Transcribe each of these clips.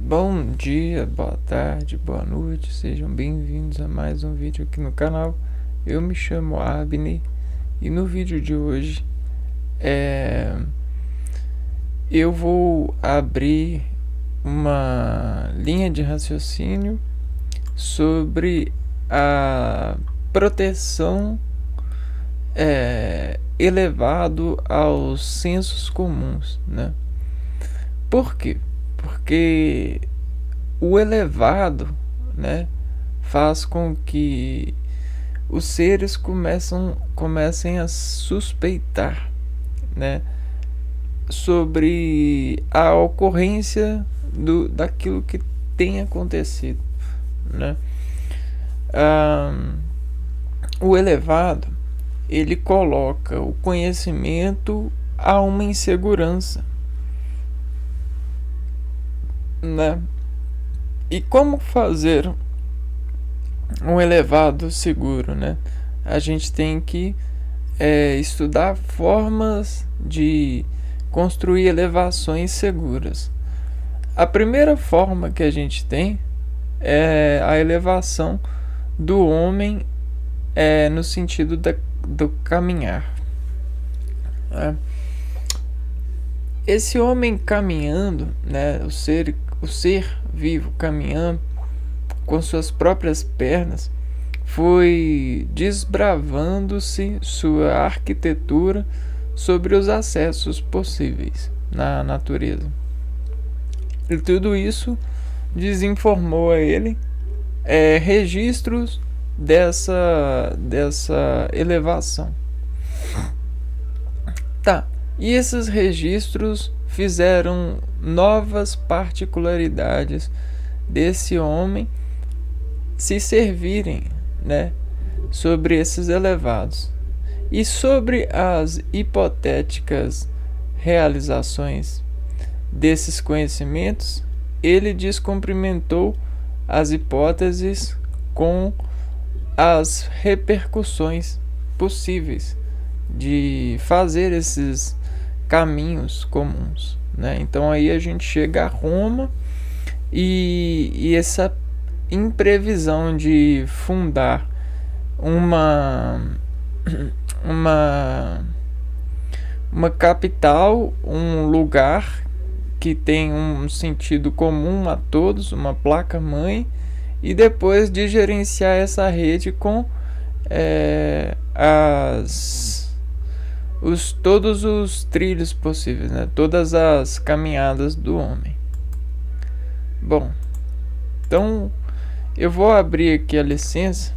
Bom dia, boa tarde, boa noite, sejam bem-vindos a mais um vídeo aqui no canal. Eu me chamo Abner e no vídeo de hoje eu vou abrir uma linha de raciocínio sobre a proteção elevado aos sensos comuns, né? Por quê? Porque o elevado, né, faz com que os seres comecem a suspeitar, né, sobre a ocorrência daquilo que tem acontecido, né? O elevado, ele coloca o conhecimento a uma insegurança, né? E como fazer um elevado seguro, né? A gente tem que estudar formas de construir elevações seguras. A primeira forma que a gente tem é a elevação do homem no sentido do caminhar, né? Esse homem caminhando, né, o ser vivo caminhando com suas próprias pernas, foi desbravando-se sua arquitetura sobre os acessos possíveis na natureza. E tudo isso desinformou a ele registros dessa elevação. Tá. E esses registros fizeram novas particularidades desse homem se servirem, né, sobre esses elevados. E sobre as hipotéticas realizações desses conhecimentos, ele descumprimentou as hipóteses com as repercussões possíveis de fazer esses caminhos comuns, né? Então aí a gente chega a Roma e essa imprevisão de fundar uma capital, um lugar que tem um sentido comum a todos, uma placa mãe, e depois de gerenciar essa rede com todos os trilhos possíveis, né? Todas as caminhadas do homem. Bom, então eu vou abrir aqui a licença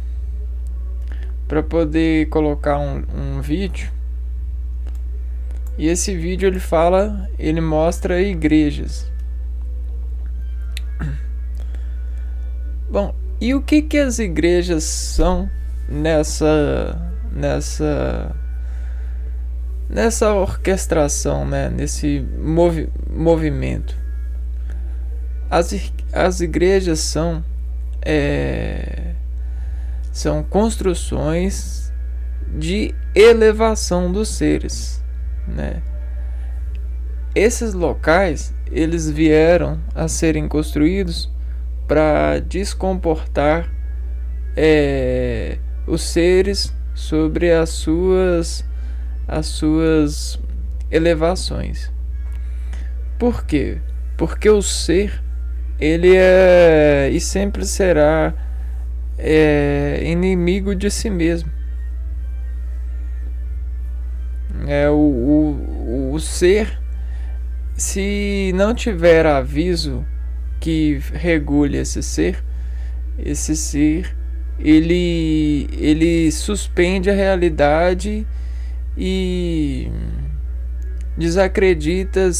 para poder colocar um vídeo. E esse vídeo ele mostra igrejas. Bom, e o que as igrejas são nessa orquestração, né? Nesse movimento? As igrejas são construções de elevação dos seres, né? Esses locais, eles vieram a serem construídos para descomportar os seres sobre as suas elevações. Por quê? Porque o ser, ele é e sempre será inimigo de si mesmo. O ser, se não tiver aviso que regule esse ser ele suspende a realidade e desacredita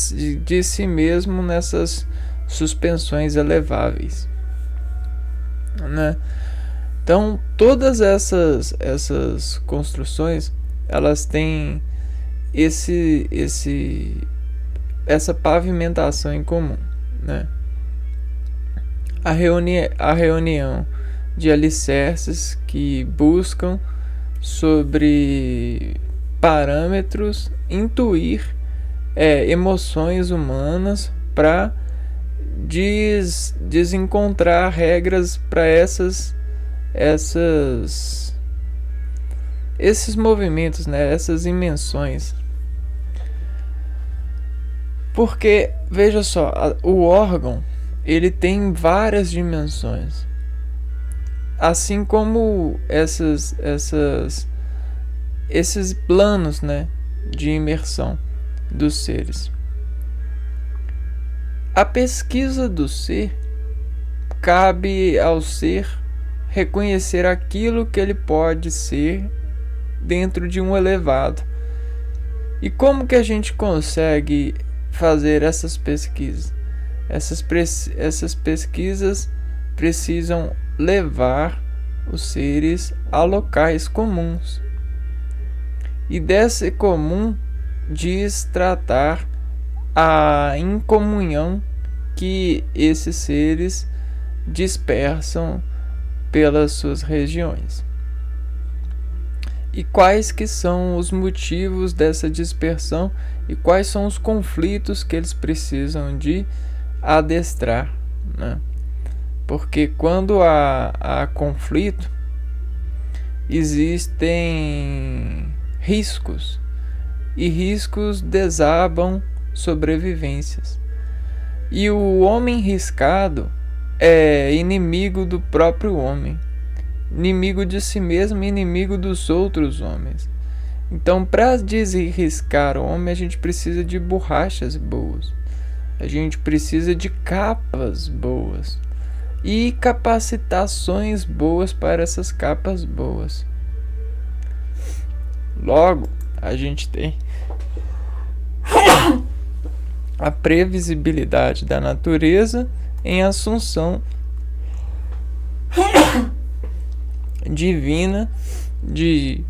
de si mesmo nessas suspensões eleváveis, né? Então todas essas construções, elas têm essa pavimentação em comum, né? A reunião de alicerces que buscam sobre parâmetros intuir emoções humanas para desencontrar regras para esses movimentos, né? Essas dimensões. Porque, veja só, o órgão, ele tem várias dimensões. Assim como esses planos, né, de imersão dos seres. A pesquisa do ser cabe ao ser reconhecer aquilo que ele pode ser dentro de um elevado. E como que a gente consegue fazer essas pesquisas? Essas pesquisas precisam levar os seres a locais comuns. E desse comum diz tratar a incomunhão que esses seres dispersam pelas suas regiões. E quais que são os motivos dessa dispersão e quais são os conflitos que eles precisam de adestrar, né? Porque quando há conflito, existem riscos, e riscos desabam sobrevivências. E o homem riscado é inimigo do próprio homem, inimigo de si mesmo e inimigo dos outros homens. Então, para desriscar o homem, a gente precisa de borrachas boas, a gente precisa de capas boas e capacitações boas para essas capas boas. Logo, a gente tem a previsibilidade da natureza em assunção divina de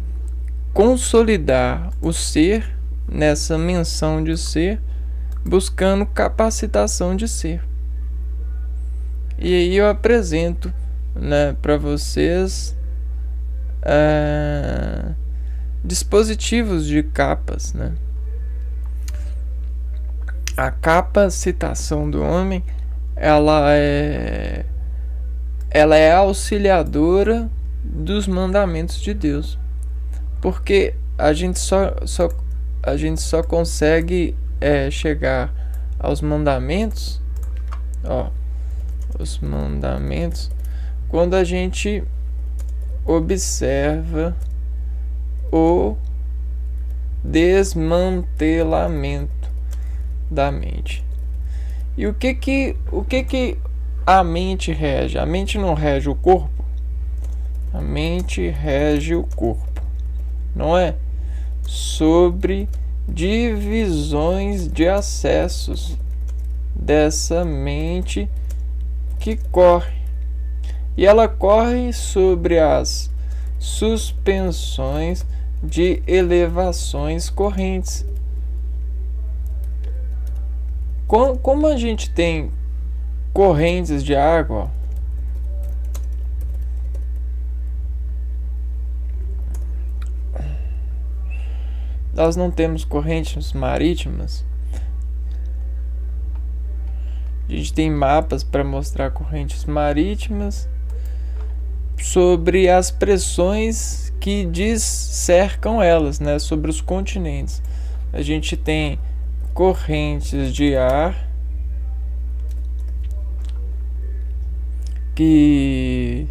consolidar o ser nessa menção de ser, buscando capacitação de ser. E aí eu apresento, né, para vocês dispositivos de capas, né? A capacitação do homem, ela é auxiliadora dos mandamentos de Deus, porque a gente só consegue chegar aos mandamentos, os mandamentos, quando a gente observa o desmantelamento da mente. E o que a mente rege? A mente não rege o corpo? A mente rege o corpo, não é? Sobre divisões de acessos dessa mente que corre. E ela corre sobre as suspensões de elevações correntes. Como a gente tem correntes de água, nós não temos correntes marítimas. A gente tem mapas para mostrar correntes marítimas sobre as pressões que cercam elas, né, sobre os continentes. A gente tem correntes de ar que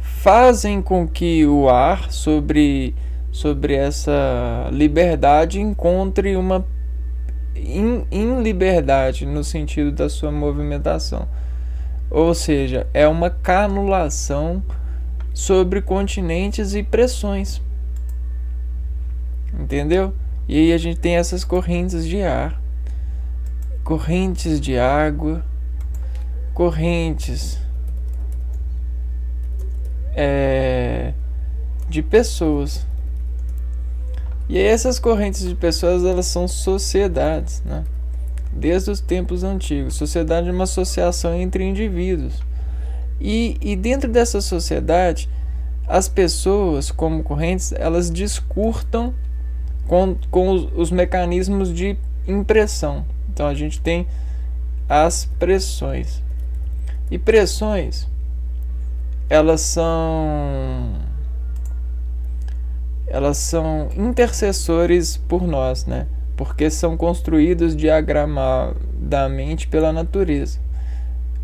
fazem com que o ar sobre essa liberdade encontre uma liberdade no sentido da sua movimentação. Ou seja, é uma canulação sobre continentes e pressões. Entendeu? E aí a gente tem essas correntes de ar, correntes de água, correntes de pessoas. E aí essas correntes de pessoas, elas são sociedades, né? Desde os tempos antigos. Sociedade é uma associação entre indivíduos. E dentro dessa sociedade, as pessoas, como correntes, elas discurtam com os mecanismos de impressão. Então a gente tem as pressões. E pressões, elas são intercessores por nós, né? Porque são construídos diagramadamente pela natureza,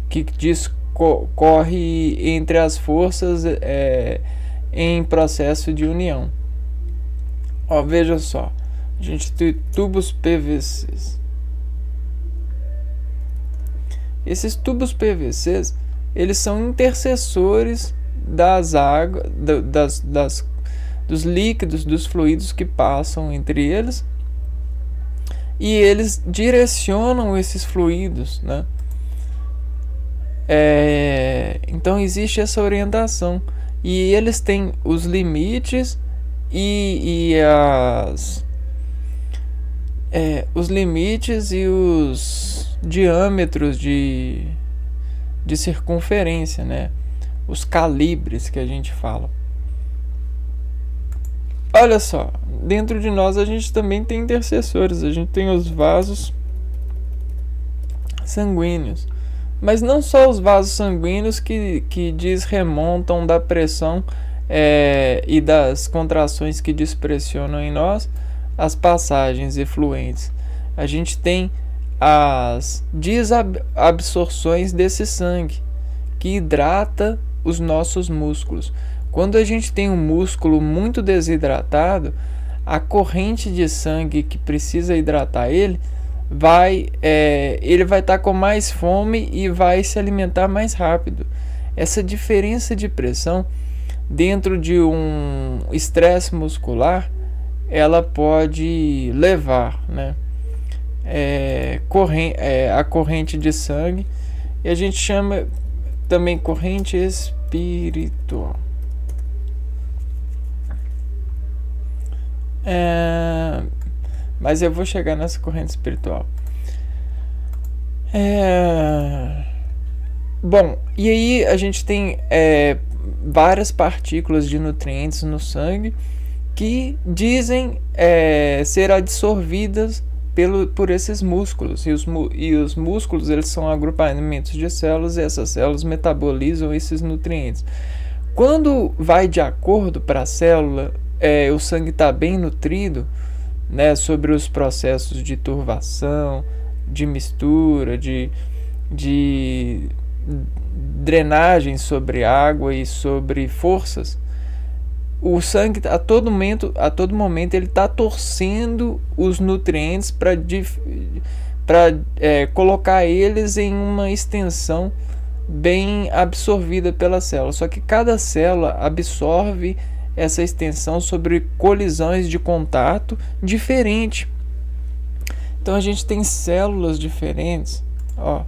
que discorre entre as forças em processo de união. Ó, veja só, a gente tem tubos PVCs. Esses tubos PVCs, eles são intercessores das águas, dos líquidos, dos fluidos que passam entre eles, e eles direcionam esses fluidos, né? Então existe essa orientação, e eles têm os limites os limites e os diâmetros de circunferência, né? Os calibres que a gente fala. Olha só, dentro de nós a gente também tem intercessores, a gente tem os vasos sanguíneos, mas não só os vasos sanguíneos que desremontam da pressão e das contrações que despressionam em nós as passagens efluentes. A gente tem as desabsorções desse sangue, que hidrata os nossos músculos. Quando a gente tem um músculo muito desidratado, a corrente de sangue que precisa hidratar ele vai estar com mais fome e vai se alimentar mais rápido. Essa diferença de pressão dentro de um estresse muscular, ela pode levar, né, a corrente de sangue, e a gente chama também corrente espiritual. Mas eu vou chegar nessa corrente espiritual. Bom, e aí a gente tem várias partículas de nutrientes no sangue que dizem ser absorvidas por esses músculos, e os músculos, eles são agrupamentos de células, e essas células metabolizam esses nutrientes. Quando vai de acordo para a célula, o sangue está bem nutrido, né, sobre os processos de turvação, de mistura, de drenagem sobre água e sobre forças. O sangue a todo momento ele está torcendo os nutrientes para colocar eles em uma extensão bem absorvida pela célula. Só que cada célula absorve essa extensão sobre colisões de contato diferente. Então a gente tem células diferentes, ó.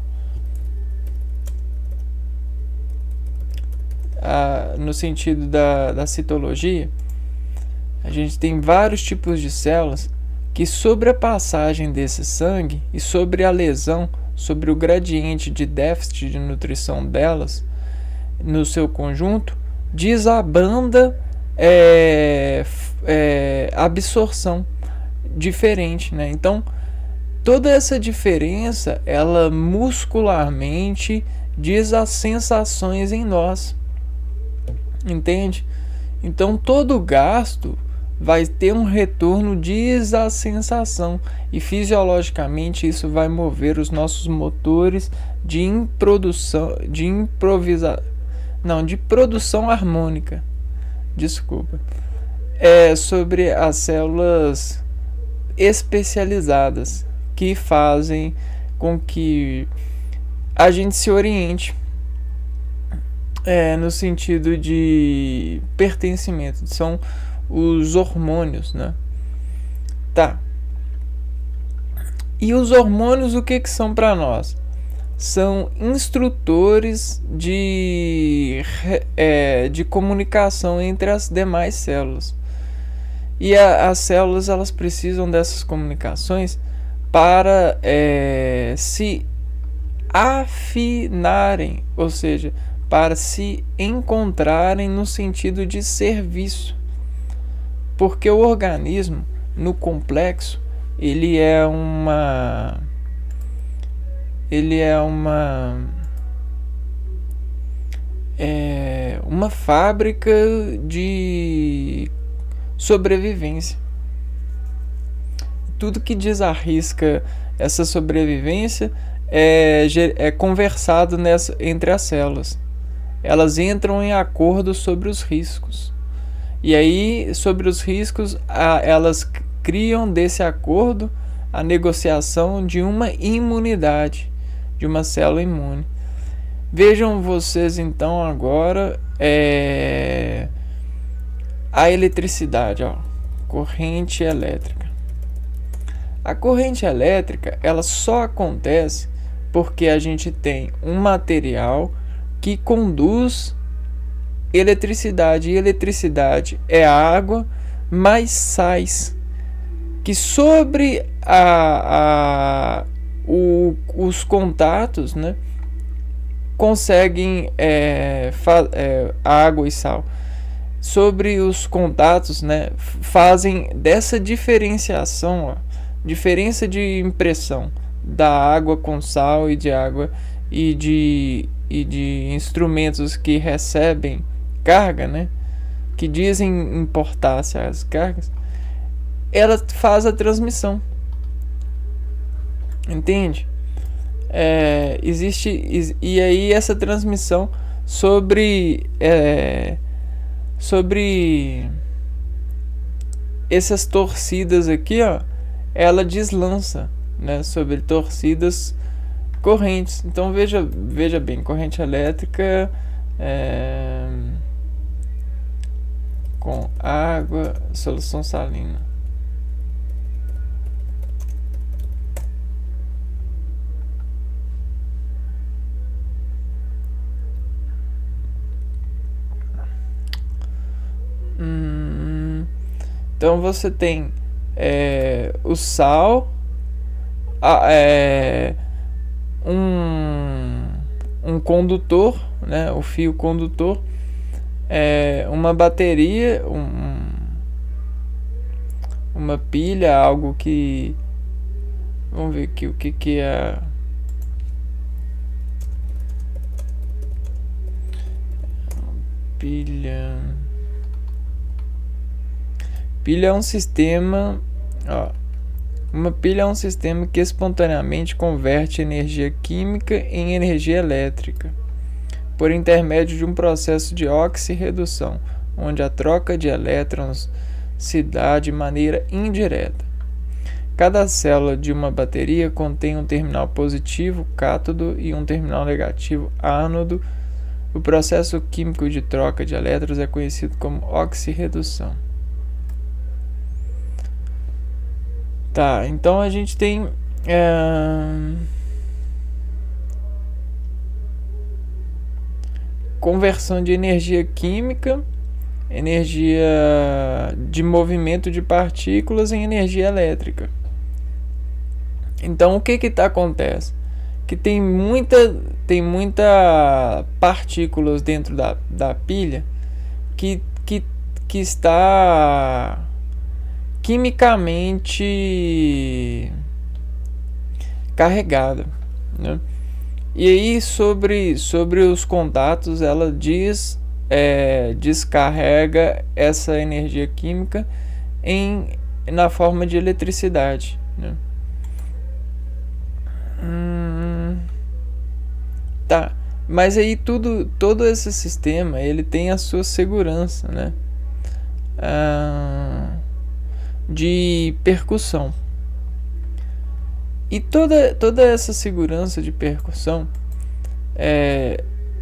No sentido da citologia, a gente tem vários tipos de células que, sobre a passagem desse sangue e sobre a lesão, sobre o gradiente de déficit de nutrição delas no seu conjunto, desabanda absorção diferente, né? Então toda essa diferença, ela muscularmente diz as sensações em nós. Entende? Então todo gasto vai ter um retorno diz a sensação, e fisiologicamente isso vai mover os nossos motores de produção harmônica. Desculpa. Sobre as células especializadas que fazem com que a gente se oriente no sentido de pertencimento. São os hormônios, né? Tá. E os hormônios, o que são para nós? São instrutores de comunicação entre as demais células. E as células, elas precisam dessas comunicações para se afinarem, ou seja, para se encontrarem no sentido de serviço. Porque o organismo, no complexo, ele é uma ele é uma fábrica de sobrevivência. Tudo que desarrisca essa sobrevivência é conversado entre as células. Elas entram em acordo sobre os riscos. E aí, sobre os riscos, elas criam desse acordo a negociação de uma imunidade, de uma célula imune. Vejam vocês então agora a eletricidade, corrente elétrica. A corrente elétrica, ela só acontece porque a gente tem um material que conduz eletricidade. E eletricidade é água mais sais, que sobre os contatos, né, conseguem água e sal. Sobre os contatos, né, fazem dessa diferenciação, diferença de impressão da água com sal e de água e de instrumentos que recebem carga, né, que dizem importar-se as cargas, ela faz a transmissão. Entende? Existe, e aí essa transmissão sobre essas torcidas aqui, ela deslança, né, sobre torcidas correntes. Então veja bem, corrente elétrica com água, solução salina. Então você tem o sal, um condutor, né, o fio condutor, uma bateria, uma pilha, algo que, vamos ver aqui o que é pilha. Pilha é um sistema, uma pilha é um sistema que espontaneamente converte energia química em energia elétrica, por intermédio de um processo de oxirredução, onde a troca de elétrons se dá de maneira indireta. Cada célula de uma bateria contém um terminal positivo, cátodo, e um terminal negativo, ánodo. O processo químico de troca de elétrons é conhecido como oxirredução. Tá, então a gente tem conversão de energia química, energia de movimento de partículas em energia elétrica. Então o que acontece? Que tem muita partículas dentro da pilha que está quimicamente carregada, né? E aí sobre os contatos ela descarrega essa energia química na forma de eletricidade, né? Tá, mas aí todo esse sistema ele tem a sua segurança, né, de percussão. E toda essa segurança de percussão,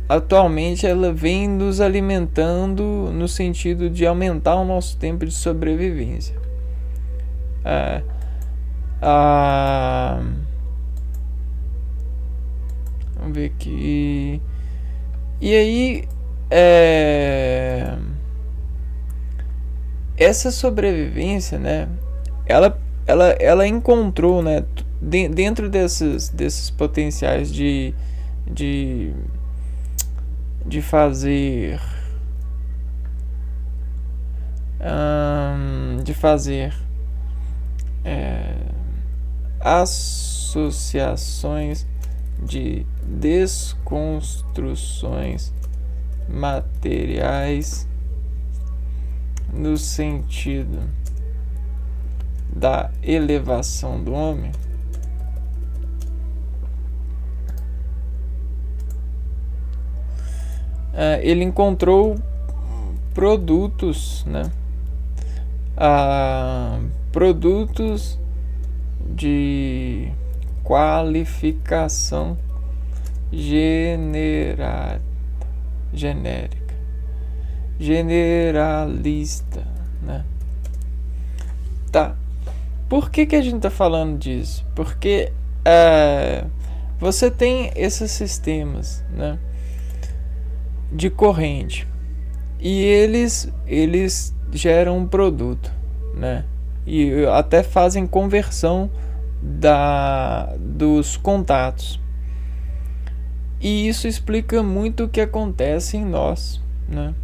atualmente ela vem nos alimentando no sentido de aumentar o nosso tempo de sobrevivência. Vamos ver aqui. E aí essa sobrevivência, né, ela encontrou, né, dentro desses potenciais de fazer associações de desconstruções materiais no sentido da elevação do homem, ele encontrou produtos, né? Produtos de qualificação genérica, generalista, né? Tá. Por que a gente está falando disso? Porque você tem esses sistemas, né, de corrente, e eles geram um produto, né, e até fazem conversão dos contatos. E isso explica muito o que acontece em nós, né?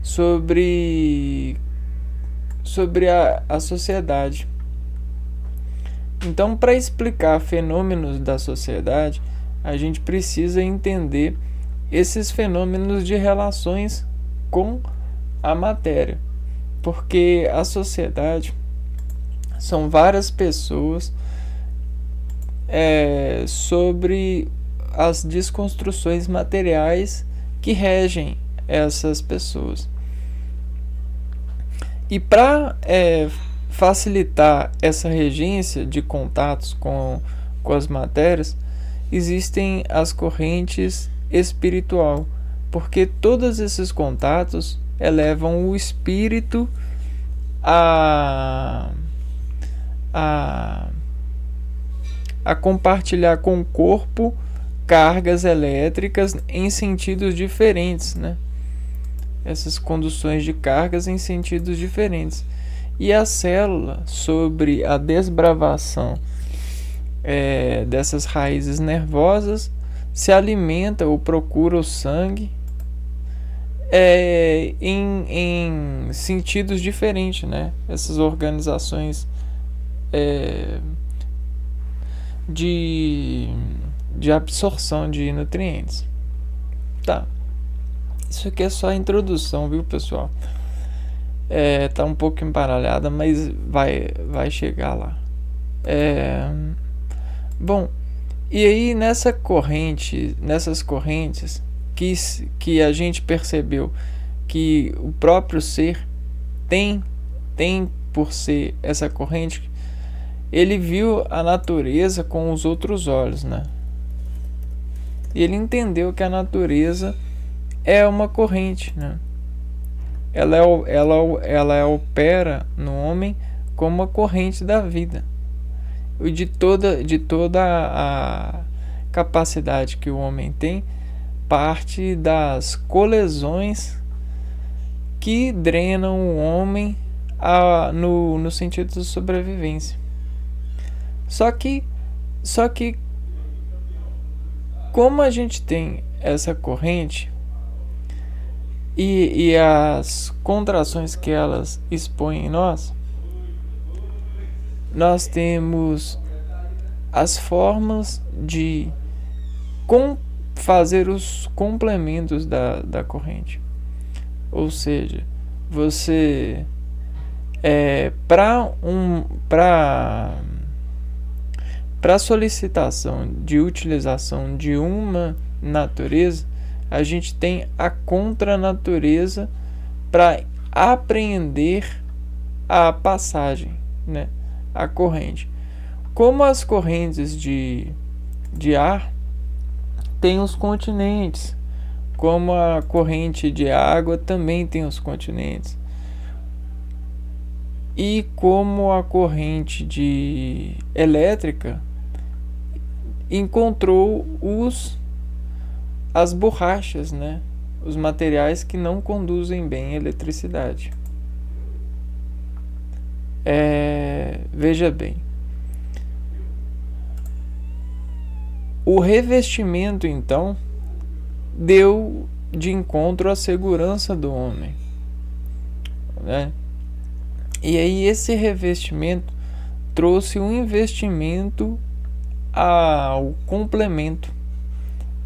Sobre a sociedade. Então, para explicar fenômenos da sociedade, a gente precisa entender esses fenômenos de relações com a matéria. Porque a sociedade são várias pessoas sobre as desconstruções materiais que regem essas pessoas. E para facilitar essa regência de contatos com as matérias, existem as correntes espiritual, porque todos esses contatos elevam o espírito a compartilhar com o corpo cargas elétricas em sentidos diferentes, né? Essas conduções de cargas em sentidos diferentes. E a célula, sobre a desbravação dessas raízes nervosas, se alimenta ou procura o sangue em sentidos diferentes, né? Essas organizações de absorção de nutrientes. Tá. Isso aqui é só a introdução, viu, pessoal? Tá um pouco embaralhada, mas vai chegar lá. Bom, e aí nessas correntes que a gente percebeu que o próprio ser tem por ser essa corrente, ele viu a natureza com os outros olhos, né? Ele entendeu que a natureza é uma corrente, né? Ela opera no homem como uma corrente da vida, e de toda a capacidade que o homem tem, parte das colisões que drenam o homem no sentido de sobrevivência. Só que como a gente tem essa corrente e as contrações que elas expõem em nós temos as formas de fazer os complementos da corrente. Ou seja, você para solicitação de utilização de uma natureza, a gente tem a contranatureza para apreender a passagem, né? A corrente. Como as correntes de ar tem os continentes, como a corrente de água também tem os continentes, e como a corrente elétrica encontrou as borrachas, né? Os materiais que não conduzem bem a eletricidade. Veja bem, o revestimento então deu de encontro à segurança do homem, né? E aí esse revestimento trouxe um investimento ao complemento,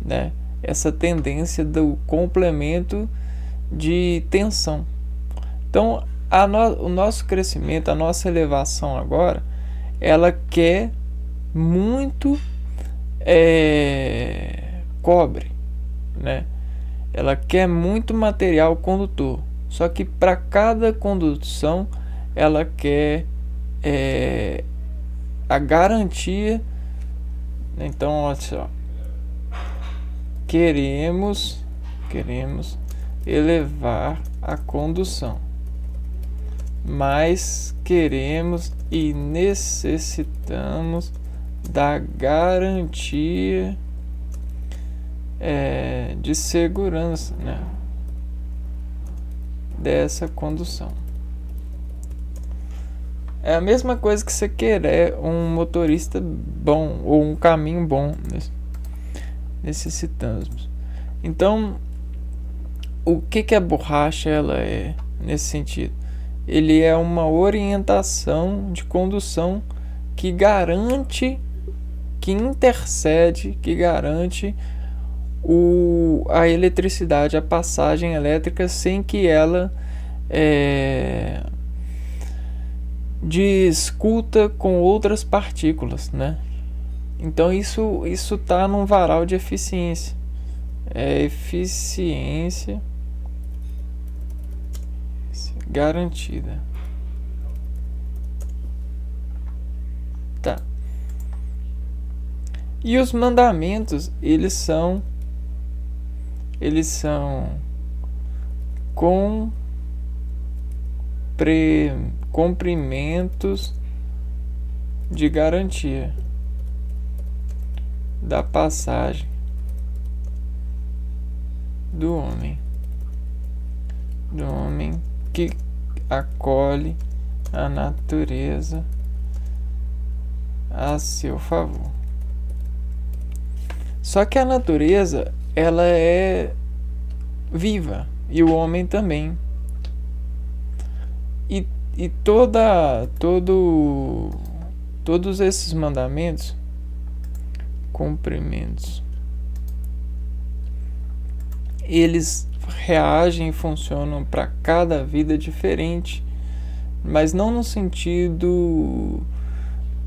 né? Essa tendência do complemento de tensão. Então, o nosso crescimento, a nossa elevação agora, ela quer muito cobre, né? Ela quer muito material condutor. Só que para cada condução, ela quer a garantia. Então, olha só, queremos elevar a condução, mas queremos e necessitamos da garantia de segurança, né, dessa condução. É a mesma coisa que você querer um motorista bom ou um caminho bom. Necessitamos. Então, o que a borracha ela é nesse sentido? Ele é uma orientação de condução que garante, que intercede, que garante a eletricidade, a passagem elétrica, sem que ela discuta com outras partículas, né? Então isso está num varal de eficiência. Eficiência garantida. Tá. E os mandamentos, eles são cumprimentos de garantia da passagem do homem que acolhe a natureza a seu favor. Só que a natureza, ela é viva, e o homem também. E todos esses mandamentos, cumprimentos, eles reagem e funcionam para cada vida diferente, mas não no sentido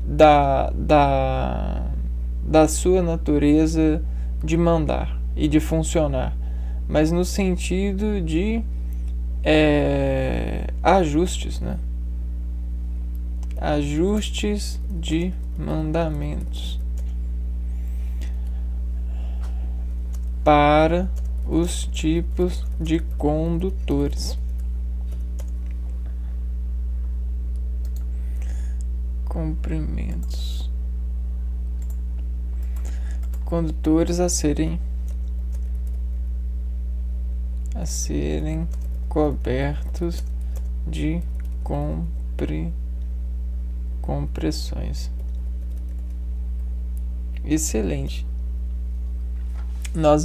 da sua natureza de mandar e de funcionar, mas no sentido de ajustes, né? Ajustes de mandamentos para os tipos de condutores. Cumprimentos. Condutores a serem cobertos de compressões. Excelente. Nós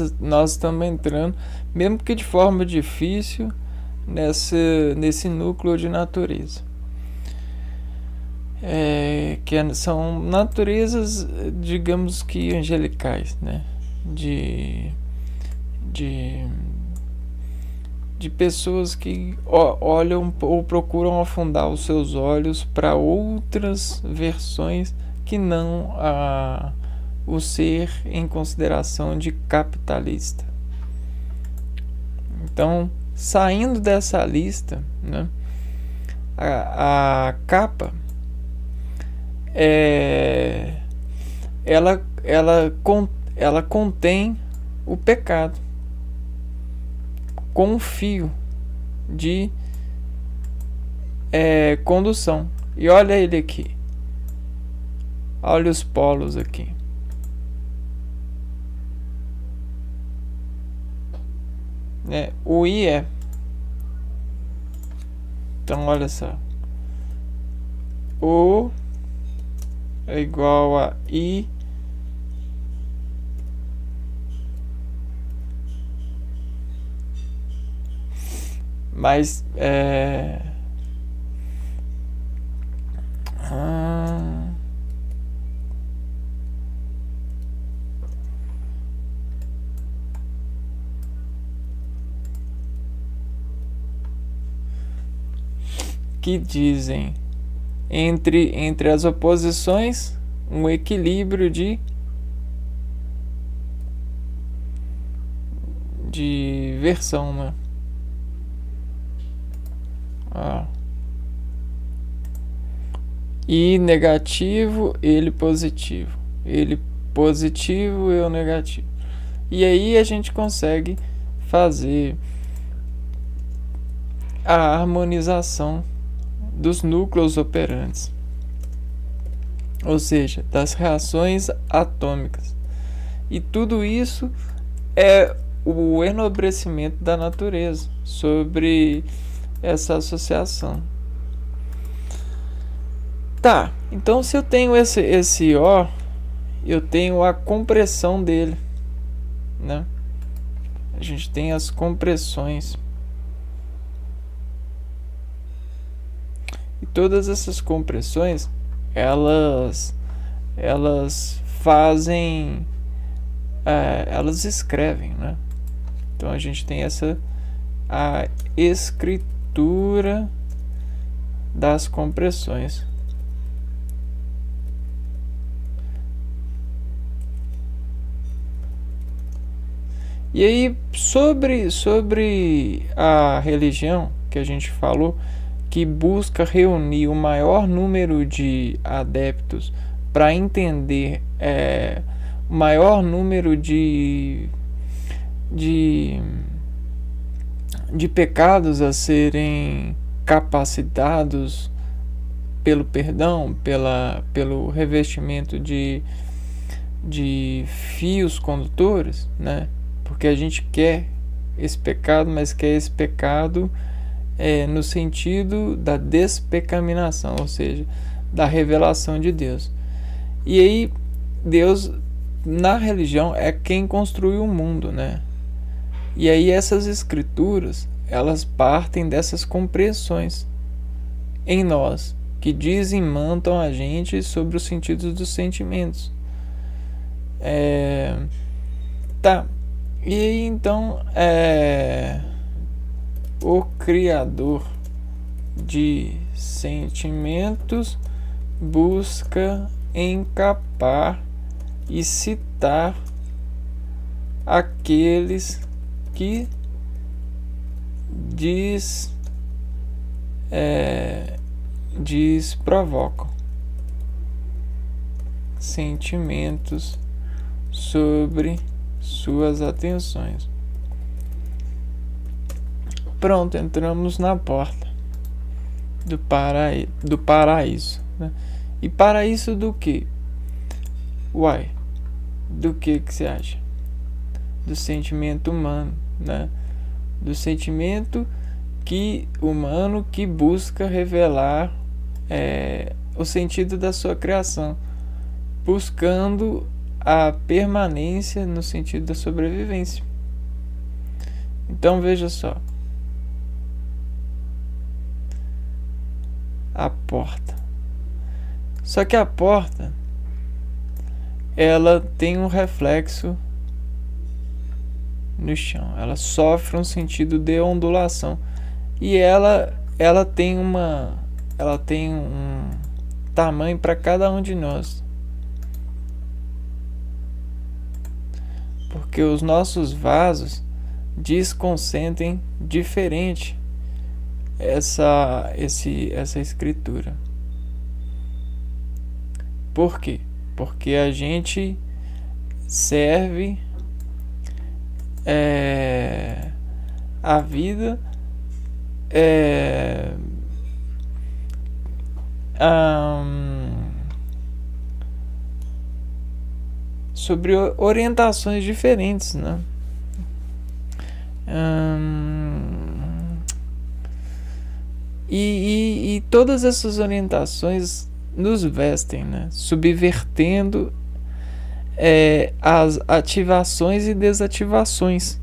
estamos entrando, mesmo que de forma difícil, nesse núcleo de natureza. São naturezas, digamos que angelicais, né? De pessoas que olham ou procuram afundar os seus olhos para outras versões que não o ser em consideração de capitalista. Então, saindo dessa lista, né, a capa ela contém o pecado com um fio de condução. E olha ele aqui. Olha os polos aqui. O I é. Então olha só. O é igual a I mais que dizem entre as oposições um equilíbrio de versão, né? I negativo, ele positivo. Ele positivo, eu negativo. E aí a gente consegue fazer a harmonização dos núcleos operantes, ou seja, das reações atômicas. E tudo isso é o enobrecimento da natureza sobre essa associação. Tá, então se eu tenho esse O, eu tenho a compressão dele, né? A gente tem as compressões. E todas essas compressões, elas fazem, elas escrevem, né? Então a gente tem a escritura das compressões. E aí, sobre a religião que a gente falou, que busca reunir o maior número de adeptos para entender o maior número de pecados a serem capacitados pelo perdão, pelo revestimento de fios condutores, né? Porque a gente quer esse pecado, mas quer esse pecado no sentido da despecaminação, ou seja, da revelação de Deus. E aí, Deus, na religião, é quem construiu o mundo, né? E aí essas escrituras, elas partem dessas compreensões em nós, que desenmantam a gente sobre os sentidos dos sentimentos. Tá. E aí, então, o Criador de sentimentos busca encapar e citar aqueles que provocam sentimentos sobre suas atenções. Pronto, entramos na porta do paraíso, né? E paraíso do que? Uai, do que você acha? Do sentimento humano, né? Do sentimento humano que busca revelar o sentido da sua criação, buscando a permanência no sentido da sobrevivência. Então veja só, a porta. Só que a porta, ela tem um reflexo no chão, ela sofre um sentido de ondulação e ela tem um tamanho para cada um de nós. Porque os nossos vasos desconsentem diferente essa escritura. Por quê? Porque a gente serve a vida sobre orientações diferentes, né? E todas essas orientações nos vestem, né? Subvertendo as ativações e desativações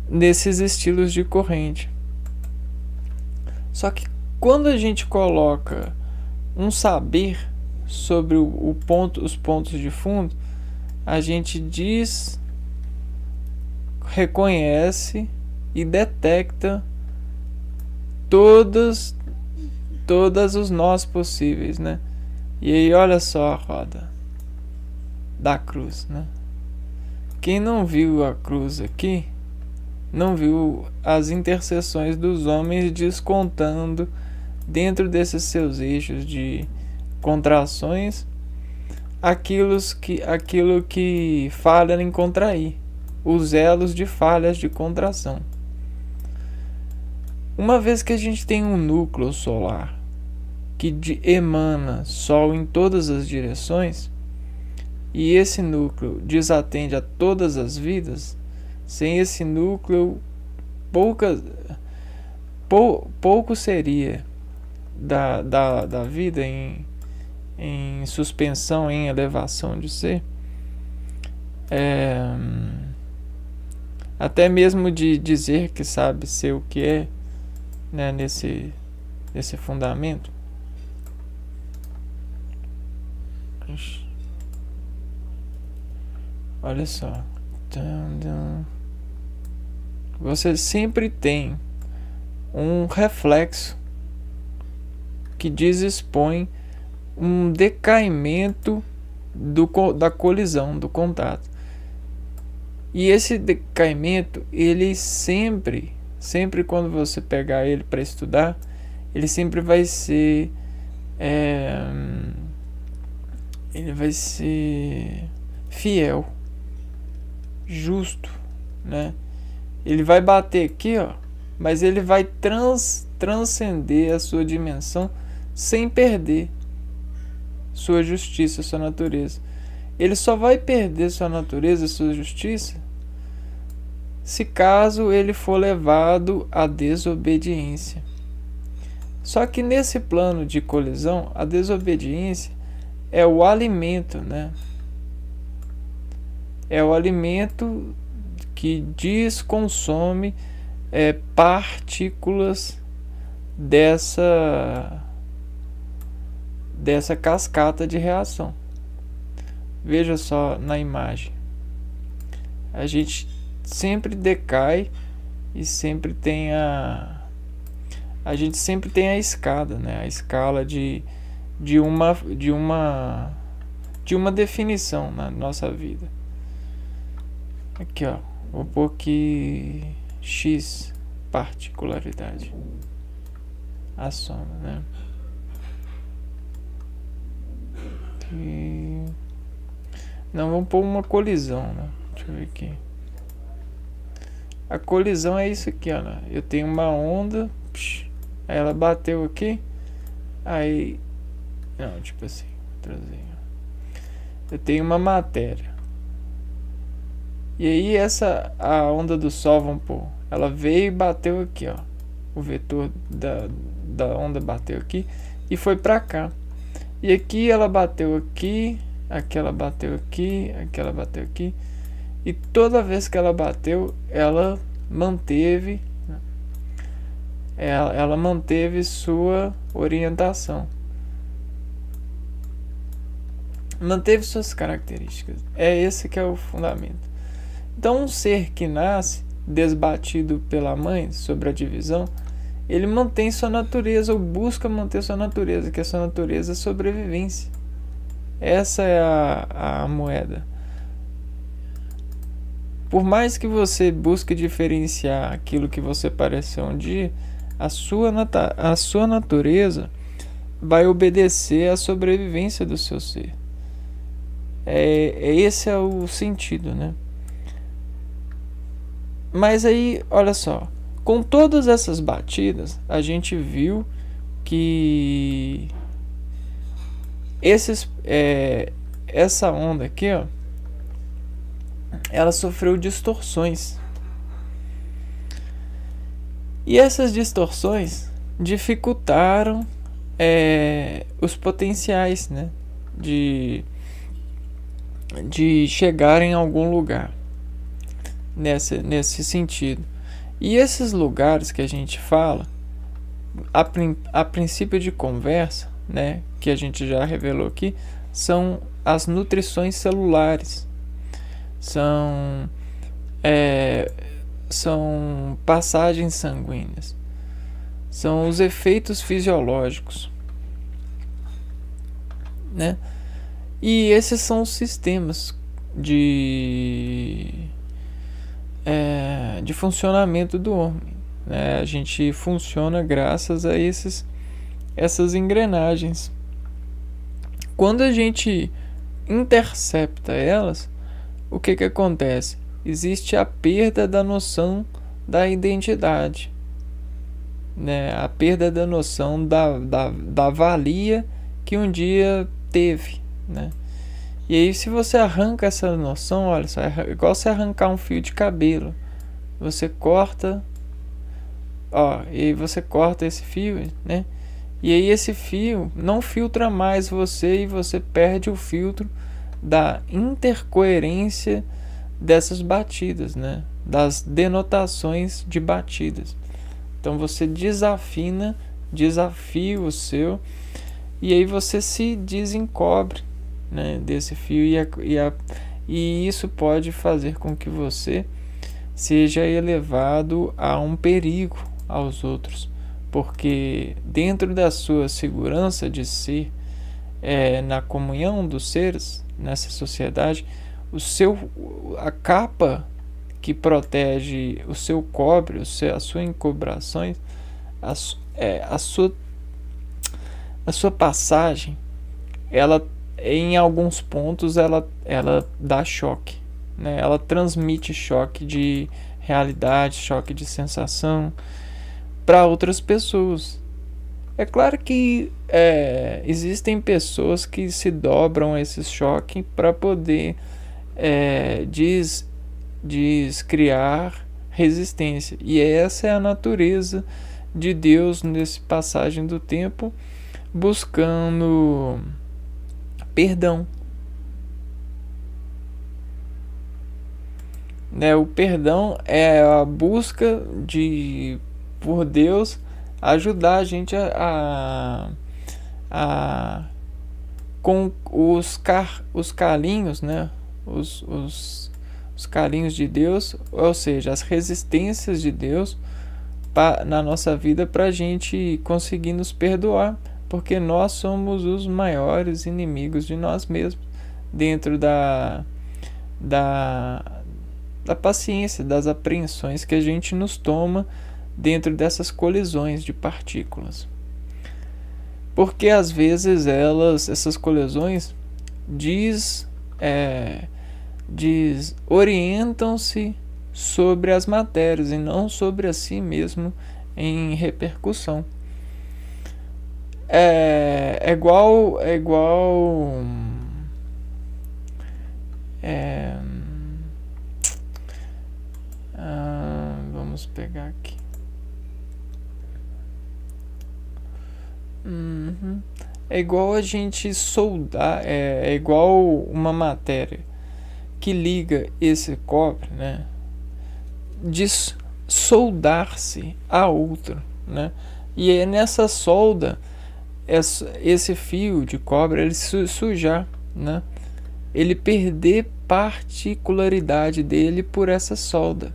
nesses estilos de corrente. Só que quando a gente coloca um saber sobre os pontos de fundo, a gente reconhece e detecta todas todos os nós possíveis, né? E aí olha só a roda da cruz, né? Quem não viu a cruz aqui, não viu as interseções dos homens descontando dentro desses seus eixos de contrações aquilo que falha em contrair, os elos de falhas de contração. Uma vez que a gente tem um núcleo solar que emana Sol em todas as direções, e esse núcleo desatende a todas as vidas, sem esse núcleo pouco seria da vida em suspensão, em elevação de ser. Até mesmo de dizer que sabe ser o que é, né, nesse fundamento. Olha só. Você sempre tem um reflexo que dispõe um decaimento da colisão, do contato. E esse decaimento, ele sempre quando você pegar ele para estudar, ele sempre vai ser fiel, justo, né? Ele vai bater aqui, ó, mas ele vai transcender a sua dimensão sem perder sua justiça, sua natureza. Ele só vai perder sua natureza, sua justiça, se caso ele for levado à desobediência. Só que nesse plano de colisão, a desobediência é o alimento, né? É o alimento que desconsome partículas dessa cascata de reação. Veja só na imagem. A gente sempre decai e sempre tem a gente sempre tem a escada, né? A escala de uma definição na nossa vida. Aqui, ó, vou pôr aqui X particularidade, a soma, né? Aqui. Não, vamos pôr uma colisão, né? Deixa eu ver aqui. A colisão é isso aqui, ó, né? Eu tenho uma onda, aí ela bateu aqui, aí, não, tipo assim, trazer. Eu tenho uma matéria. E aí a onda do Sol, vamos pôr, ela veio e bateu aqui, ó. O vetor da onda bateu aqui e foi pra cá. E aqui ela bateu aqui, aqui ela bateu aqui, aqui ela bateu aqui. E toda vez que ela bateu, ela manteve sua orientação. Manteve suas características. É esse que é o fundamento. Então, um ser que nasce desbatido pela mãe sobre a divisão, ele mantém sua natureza, ou busca manter sua natureza, que é sua natureza sobrevivência. Essa é a moeda. Por mais que você busque diferenciar aquilo que você pareceu um dia, a sua natureza vai obedecer à sobrevivência do seu ser. Esse é o sentido, né? Mas aí, olha só, com todas essas batidas, a gente viu que essa onda aqui, ó, ela sofreu distorções. E essas distorções dificultaram os potenciais, né, de chegar em algum lugar nesse sentido. E esses lugares que a gente fala, a princípio de conversa, né, que a gente já revelou aqui, são as nutrições celulares. São passagens sanguíneas. São os efeitos fisiológicos, né? E esses são os sistemas de funcionamento do homem, né? A gente funciona graças a essas engrenagens. Quando a gente intercepta elas, o que acontece? Existe a perda da noção da identidade, né? A perda da noção da valia que um dia teve, né? E aí, se você arranca essa noção, olha só, é igual você arrancar um fio de cabelo. Você corta, e você corta esse fio, né? E aí esse fio não filtra mais você, e você perde o filtro da intercoerência dessas batidas, né? Das denotações de batidas. Então você desafia o seu, e aí você se desencobre, né, desse fio, e isso pode fazer com que você seja elevado a um perigo aos outros, porque dentro da sua segurança de ser, na comunhão dos seres nessa sociedade, a capa que protege o seu cobre, as suas encobrações, a sua passagem, ela, em alguns pontos, ela dá choque, né? Ela transmite choque de realidade, choque de sensação para outras pessoas. É claro que existem pessoas que se dobram a esse choque para poder criar resistência. E essa é a natureza de Deus nesse passagem do tempo, buscando perdão, né? O perdão é a busca por Deus ajudar a gente com os calinhos, né? Os calinhos de Deus, ou seja, as resistências de Deus na nossa vida, para a gente conseguir nos perdoar, porque nós somos os maiores inimigos de nós mesmos, dentro da paciência, das apreensões que a gente nos toma dentro dessas colisões de partículas. Porque às vezes essas colisões orientam-se sobre as matérias e não sobre a si mesmo em repercussão. É igual vamos pegar aqui. É igual a gente soldar, é igual uma matéria que liga esse cobre, né, de soldar-se a outra, né? E é nessa solda esse fio de cobre ele sujar, né? Ele perder particularidade dele por essa solda,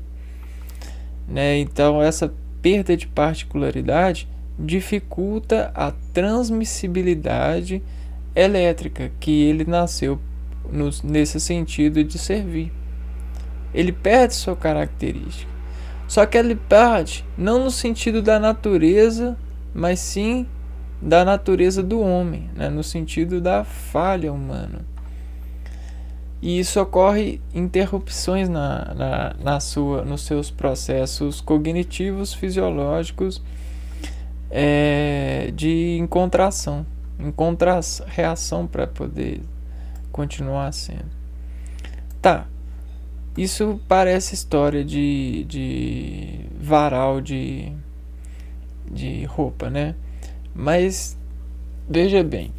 né? Então essa perda de particularidade dificulta a transmissibilidade elétrica que ele nasceu nesse sentido de servir. Ele perde sua característica. Só que ele perde não no sentido da natureza, mas sim da natureza do homem, né? No sentido da falha humana. E isso ocorre interrupções nos seus processos cognitivos, fisiológicos, de reação para poder continuar sendo. Tá. Isso parece história de varal de roupa, né? Mas veja bem,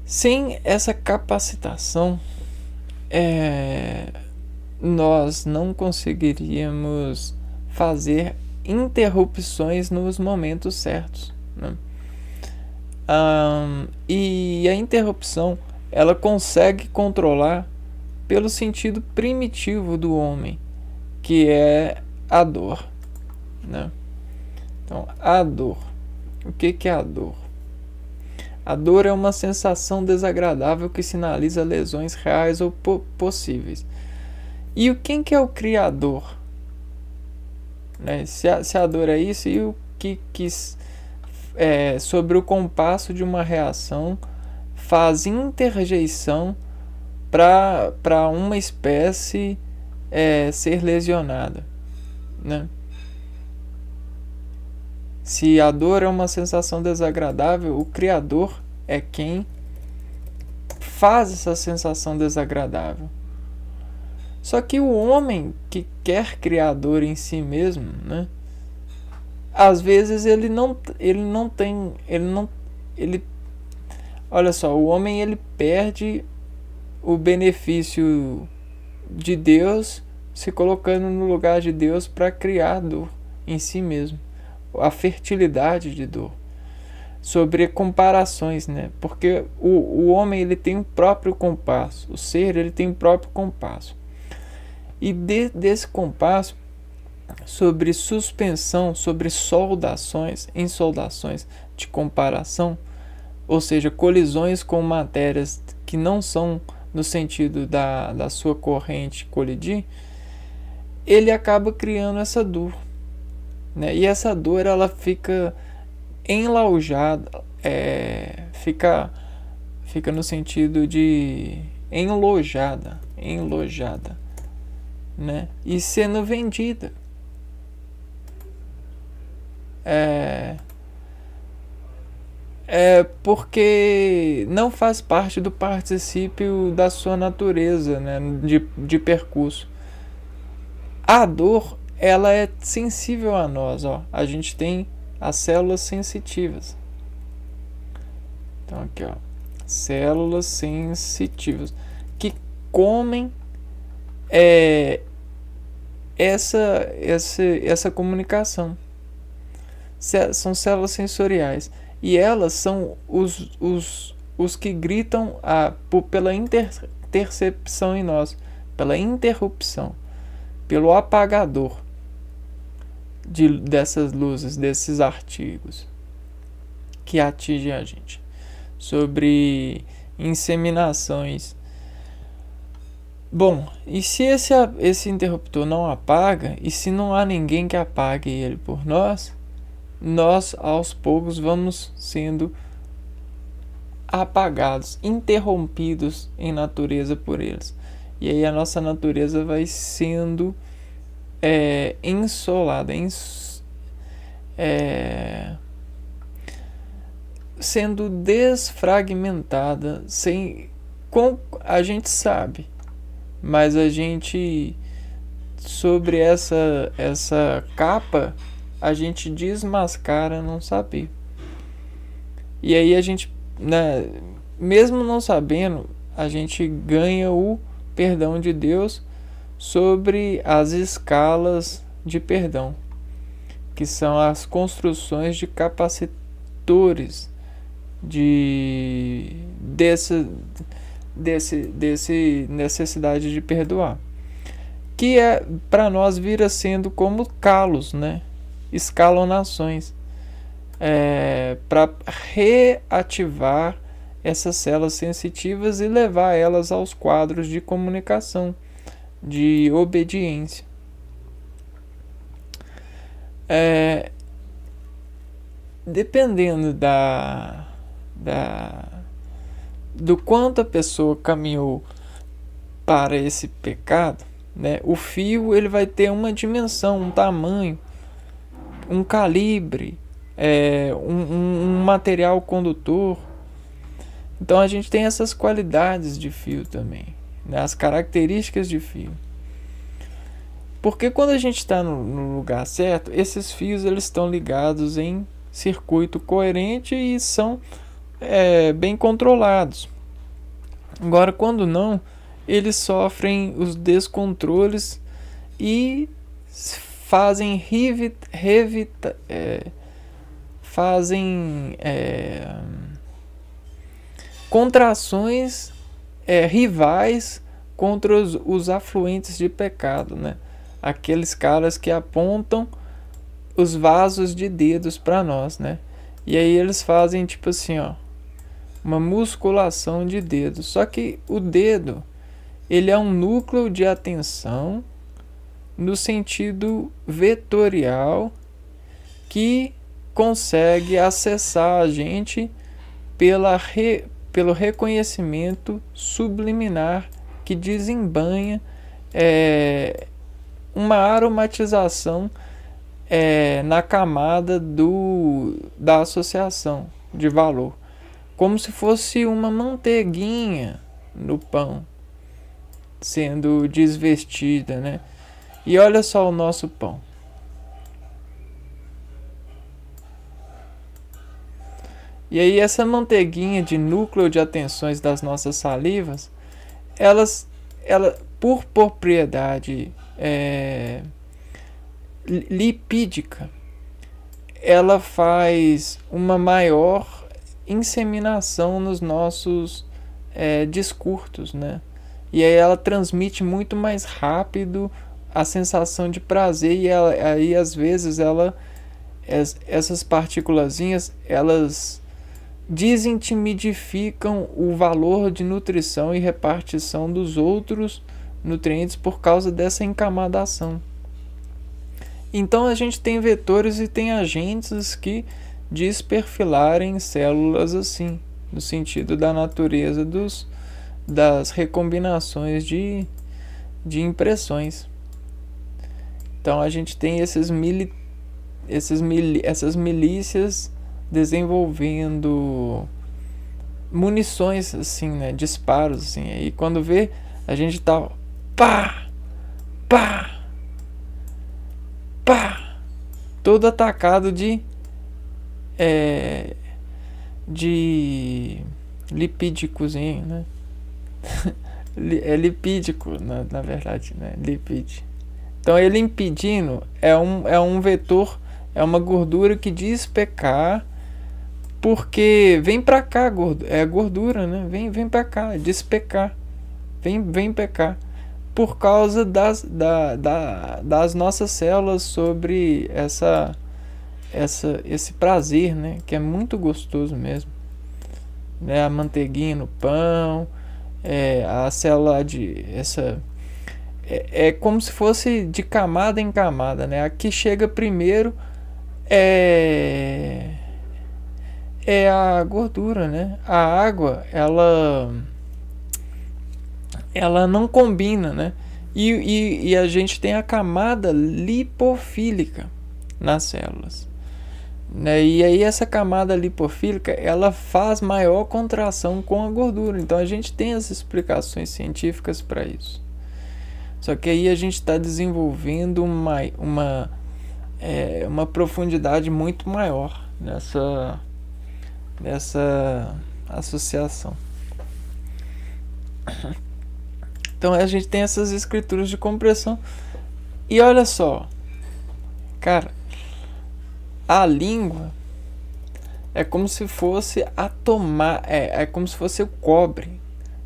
sem essa capacitação, nós não conseguiríamos fazer interrupções nos momentos certos, né? E a interrupção ela consegue controlar pelo sentido primitivo do homem, que é a dor, né? Então, a dor. O que é a dor? A dor é uma sensação desagradável que sinaliza lesões reais ou possíveis. E quem que é o criador? Né? Se a dor é isso, e o que sobre o compasso de uma reação faz interjeição para uma espécie ser lesionada, né? Se a dor é uma sensação desagradável, o criador é quem faz essa sensação desagradável. Só que o homem que quer criar dor em si mesmo, né? Às vezes olha só, o homem ele perde o benefício de Deus se colocando no lugar de Deus para criar dor em si mesmo. A fertilidade de dor, sobre comparações, né? Porque o homem ele tem um próprio compasso, o ser ele tem um próprio compasso, e desse compasso, sobre suspensão, sobre soldações, insoldações de comparação, ou seja, colisões com matérias que não são no sentido da sua corrente colidir, ele acaba criando essa dor. Né? E essa dor ela fica enlaujada, fica no sentido de enlojada, né? E sendo vendida. Porque não faz parte do particípio da sua natureza, né? de percurso. A dor ela é sensível a nós, ó. A gente tem as células sensitivas. Então aqui, ó, células sensitivas que comem essa comunicação. São células sensoriais e elas são os que gritam pela intercepção em nós, pela interrupção, pelo apagador dessas luzes, desses artigos que atingem a gente, sobre inseminações. Bom, e se esse interruptor não apaga, e se não há ninguém que apague ele por nós aos poucos vamos sendo apagados, interrompidos em natureza por eles. E aí a nossa natureza vai sendo ensolada, sendo desfragmentada, a gente sabe, mas a gente, sobre essa capa, a gente desmascara não saber. E aí a gente, né, mesmo não sabendo, a gente ganha o perdão de Deus sobre as escalas de perdão, que são as construções de capacitores desse necessidade de perdoar, que para nós vira sendo como calos, né? Escalonações, para reativar essas células sensitivas e levar elas aos quadros de comunicação, de obediência. Dependendo do quanto a pessoa caminhou para esse pecado, né, o fio ele vai ter uma dimensão, um tamanho, um calibre, um material condutor. Então a gente tem essas qualidades de fio também, né, as características de fio. Porque quando a gente está no lugar certo, esses fios eles estão ligados em circuito coerente e são bem controlados. Agora, quando não, eles sofrem os descontroles e fazem contrações rivais contra os afluentes de pecado, né? aqueles caras que apontam os vasos de dedos para nós, né? E aí eles fazem tipo assim, ó, uma musculação de dedos. Só que o dedo, ele é um núcleo de atenção no sentido vetorial que consegue acessar a gente pelo reconhecimento subliminar que desembanha uma aromatização na camada da associação de valor, como se fosse uma manteiguinha no pão sendo desvestida, né? E olha só o nosso pão. E aí essa manteiguinha de núcleo de atenções das nossas salivas, ela por propriedade lipídica, ela faz uma maior inseminação nos nossos discursos, né? E aí ela transmite muito mais rápido a sensação de prazer, e aí às vezes essas partículazinhas, elas desintimidificam o valor de nutrição e repartição dos outros nutrientes por causa dessa encamadação. Então a gente tem vetores e tem agentes que desperfilarem células assim, no sentido da natureza das recombinações de impressões. Então a gente tem essas milícias desenvolvendo munições assim, né, disparos assim. Aí quando vê, a gente tá pá, pá, pá, todo atacado de lipídicozinho, né? É lipídico, na verdade, né? Lipídio. Então ele impedindo é um vetor, é uma gordura que diz pecar, porque vem pra cá, gordura, né? Vem pra cá, diz pecar, vem pecar, por causa das nossas células sobre esse prazer, né? Que é muito gostoso mesmo, né? A manteiguinha no pão, a célula é como se fosse de camada em camada, né? A que chega primeiro é a gordura, né? A água, ela não combina, né? E a gente tem a camada lipofílica nas células, né? E aí essa camada lipofílica, ela faz maior contração com a gordura. Então a gente tem as explicações científicas para isso. Só que aí a gente está desenvolvendo uma profundidade muito maior nessa associação. Então a gente tem essas escrituras de compressão. E olha só, cara, a língua é como se fosse é como se fosse o cobre.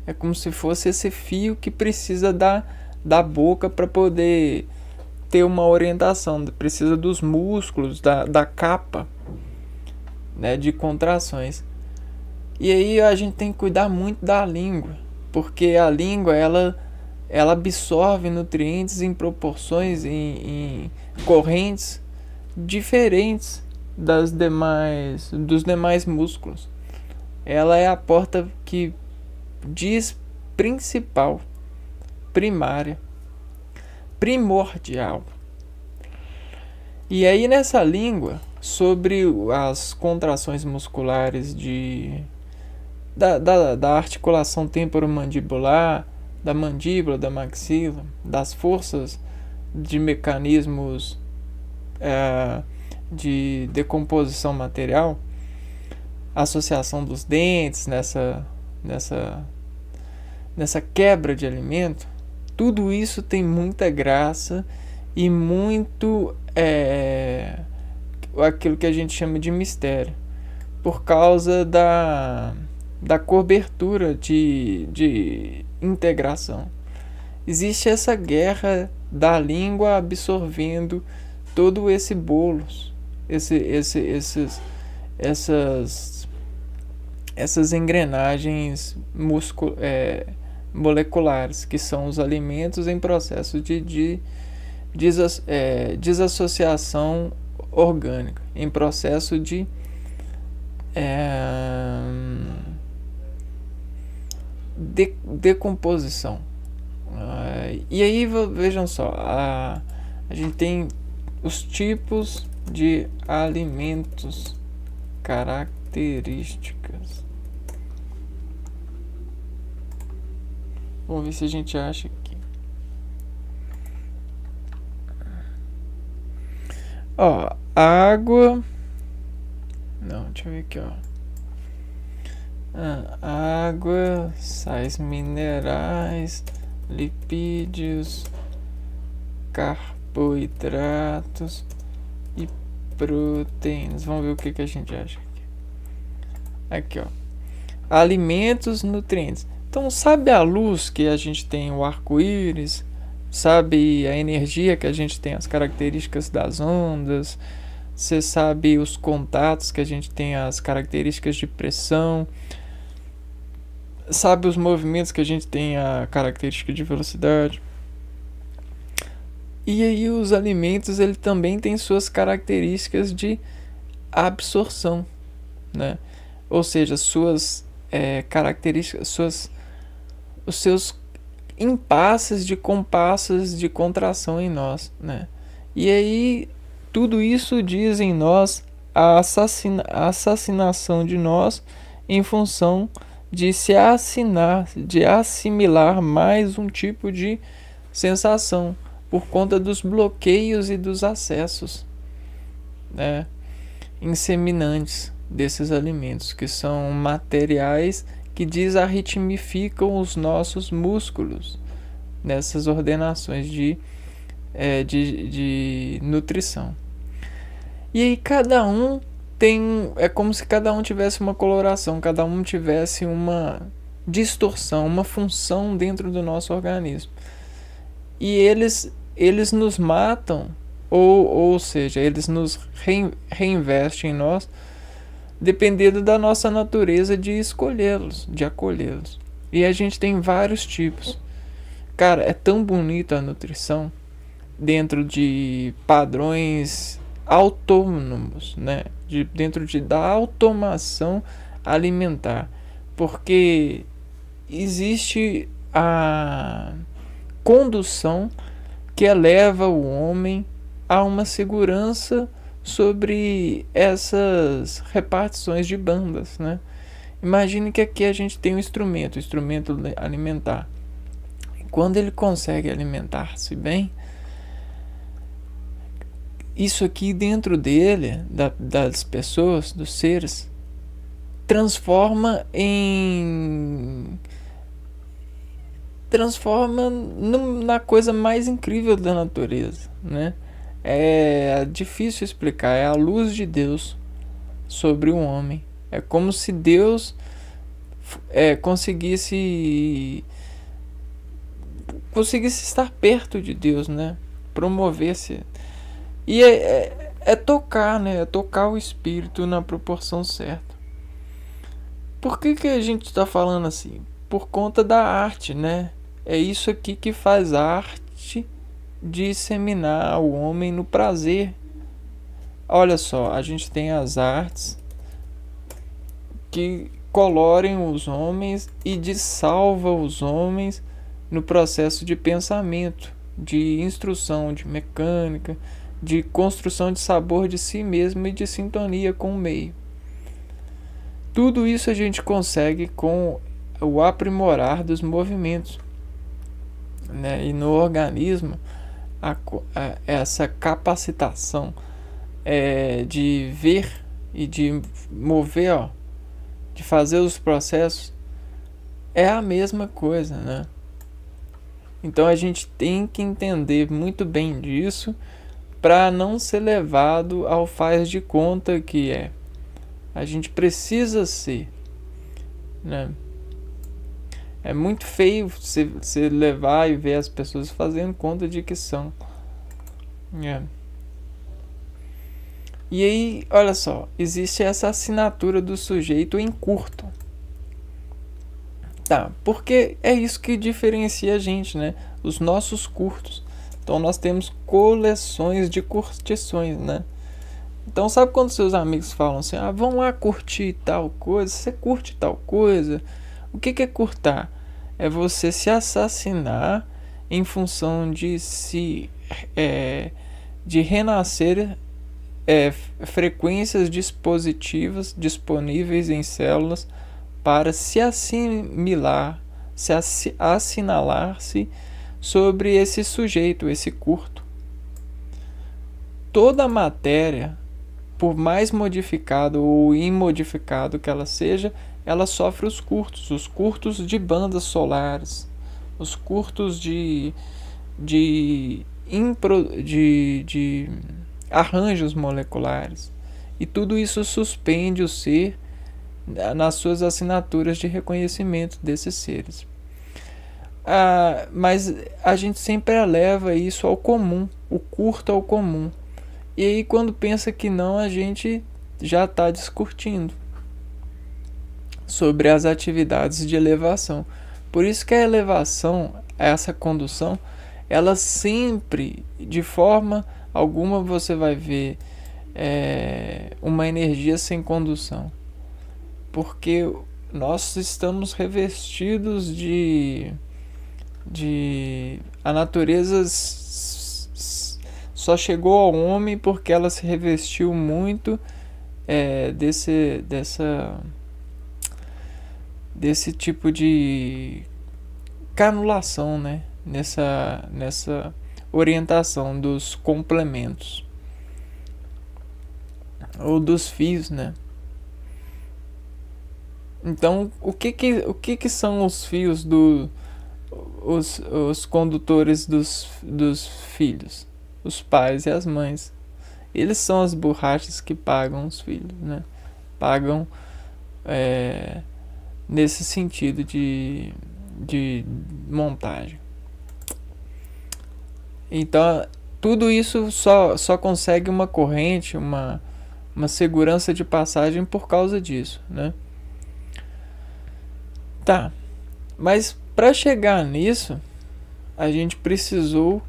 É como se fosse esse fio que precisa da boca para poder ter uma orientação. Precisa dos músculos, da capa, né, de contrações. E aí a gente tem que cuidar muito da língua, porque a língua ela absorve nutrientes em proporções, em correntes diferentes dos demais músculos. Ela é a porta que diz principal, primária, primordial. E aí nessa língua, sobre as contrações musculares da articulação temporomandibular, da mandíbula, da maxila, das forças de mecanismos de decomposição material, associação dos dentes nessa quebra de alimento, tudo isso tem muita graça e muito aquilo que a gente chama de mistério, por causa da cobertura de integração. existe essa guerra da língua absorvendo todo esse bolos, essas engrenagens moleculares, que são os alimentos em processo de desassociação orgânica, em processo de decomposição. E aí vejam só, a gente tem os tipos de alimentos, características. Vamos ver se a gente acha aqui. Ó, água. Não, deixa eu ver aqui, ó. Água, sais minerais, lipídios, carboidratos e proteínas. Vamos ver o que a gente acha aqui. Aqui, ó. Alimentos, nutrientes. Então, sabe a luz que a gente tem, o arco-íris? Sabe a energia que a gente tem, as características das ondas? Você sabe os contatos que a gente tem, as características de pressão? Sabe os movimentos que a gente tem, a característica de velocidade? E aí os alimentos, ele também tem suas características de absorção, né? Ou seja, suas características, os seus impasses de compassos de contração em nós, né? E aí tudo isso diz em nós a assassinação de nós em função de se de assimilar mais um tipo de sensação por conta dos bloqueios e dos acessos, né, inseminantes desses alimentos, que são materiais que desarritmificam os nossos músculos nessas ordenações de nutrição. E aí cada um é como se cada um tivesse uma coloração, cada um tivesse uma distorção, uma função dentro do nosso organismo. E eles nos matam, ou seja, eles nos reinvestem em nós, dependendo da nossa natureza de escolhê-los, de acolhê-los. E a gente tem vários tipos. Cara, é tão bonito a nutrição dentro de padrões autônomos, né? Dentro da automação alimentar, porque existe a condução que eleva o homem a uma segurança sobre essas repartições de bandas, né? Imagine que aqui a gente tem um instrumento alimentar. Quando ele consegue alimentar-se bem, isso aqui dentro dele, das pessoas, dos seres, transforma na coisa mais incrível da natureza, né? É difícil explicar, é a luz de Deus sobre o homem. É como se Deus conseguisse estar perto de Deus, né? Promover-se. E é tocar, né? É tocar o espírito na proporção certa. Por que a gente está falando assim? Por conta da arte, né? É isso aqui que faz a arte disseminar o homem no prazer. Olha só, a gente tem as artes que colorem os homens e dissalva os homens no processo de pensamento, de instrução, de mecânica, de construção de sabor de si mesmo e de sintonia com o meio. Tudo isso a gente consegue com o aprimorar dos movimentos, né? E no organismo, essa capacitação de ver e de mover, de fazer os processos, é a mesma coisa, né? Então a gente tem que entender muito bem disso para não ser levado ao faz de conta que é. A gente precisa ser, né? É muito feio você levar e ver as pessoas fazendo conta de que são. É. E aí, olha só, existe essa assinatura do sujeito em curto. Tá, porque é isso que diferencia a gente, né? Os nossos curtos. Então nós temos coleções de curtições, né? Então sabe quando seus amigos falam assim, ah, vão lá curtir tal coisa, você curte tal coisa? O que é curtar? É você se assassinar em função de de renascer frequências dispositivas disponíveis em células para se assimilar, assinalar-se sobre esse sujeito, esse curto. Toda matéria, por mais modificado ou imodificado que ela seja, ela sofre os curtos de bandas solares, os curtos de arranjos moleculares. E tudo isso suspende o ser nas suas assinaturas de reconhecimento desses seres. Mas a gente sempre eleva isso ao comum, o curto ao comum. E aí quando pensa que não, a gente já está discutindo sobre as atividades de elevação. Por isso que a elevação, essa condução, ela sempre, de forma alguma, você vai ver uma energia sem condução. Porque nós estamos revestidos a natureza só chegou ao homem porque ela se revestiu muito desse tipo de canulação, né? Nessa orientação dos complementos ou dos fios, né? Então, o que são os fios os condutores dos filhos? Os pais e as mães. Eles são as borrachas que pagam os filhos, né? Pagam nesse sentido de montagem. Então, tudo isso só consegue uma corrente, uma segurança de passagem por causa disso, né? Tá, mas para chegar nisso, a gente precisou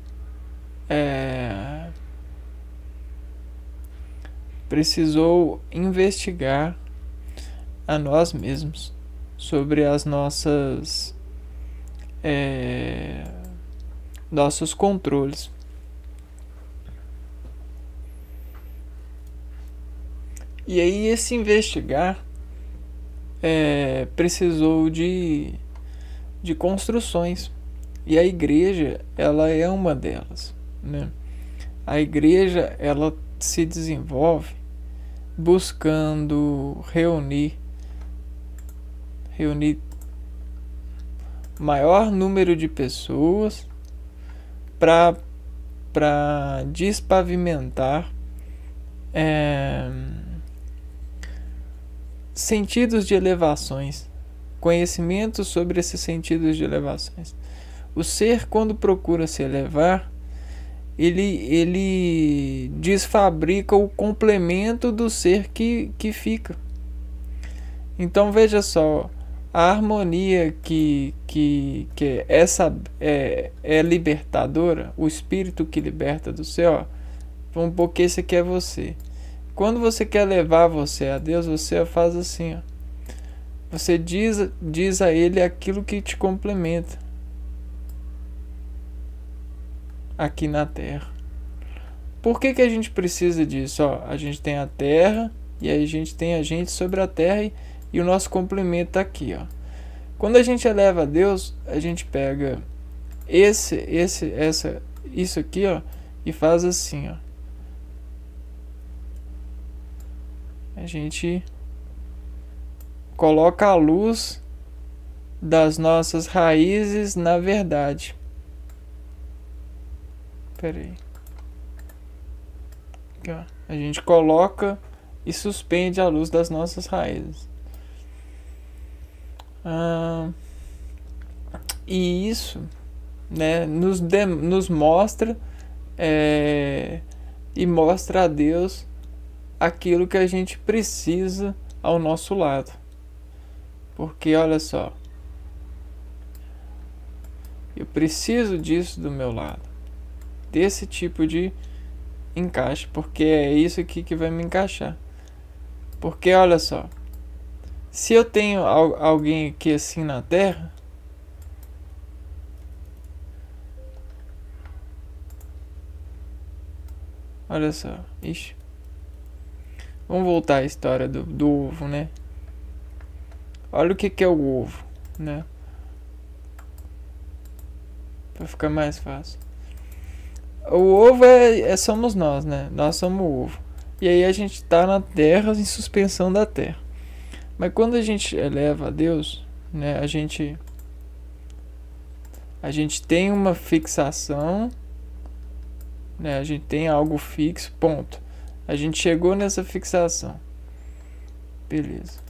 investigar a nós mesmos sobre as nossos controles. E aí esse investigar precisou de construções, e a igreja, ela é uma delas, né? A igreja, ela se desenvolve buscando reunir maior número de pessoas para despavimentar sentidos de elevações, conhecimentos sobre esses sentidos de elevações. O ser, quando procura se elevar, ele desfabrica o complemento do ser que fica. Então veja só, a harmonia que essa é libertadora, o espírito que liberta do céu, vamos supor que esse aqui é você. Quando você quer levar você a Deus, você faz assim, ó. Você diz a Ele aquilo que te complementa aqui na Terra. Por que a gente precisa disso? Ó, a gente tem a Terra, e aí a gente tem a gente sobre a Terra, e o nosso complemento está aqui, ó. Quando a gente eleva a Deus, a gente pega isso aqui, ó, e faz assim, ó. A gente coloca a luz das nossas raízes na verdade. Espera aí. Aqui, ó. A gente coloca e suspende a luz das nossas raízes. E isso, né, nos mostra e mostra a Deus aquilo que a gente precisa ao nosso lado. Porque olha só, eu preciso disso do meu lado, desse tipo de encaixe, porque é isso aqui que vai me encaixar. Porque olha só, se eu tenho alguém aqui assim na Terra, olha só, ixi. Vamos voltar à história do ovo, né? Olha o que é o ovo, né? Pra ficar mais fácil. O ovo somos nós, né? Nós somos o ovo. E aí a gente tá na Terra, em suspensão da Terra. Mas quando a gente eleva a Deus, né? A gente tem uma fixação, né? A gente tem algo fixo, ponto. A gente chegou nessa fixação. Beleza.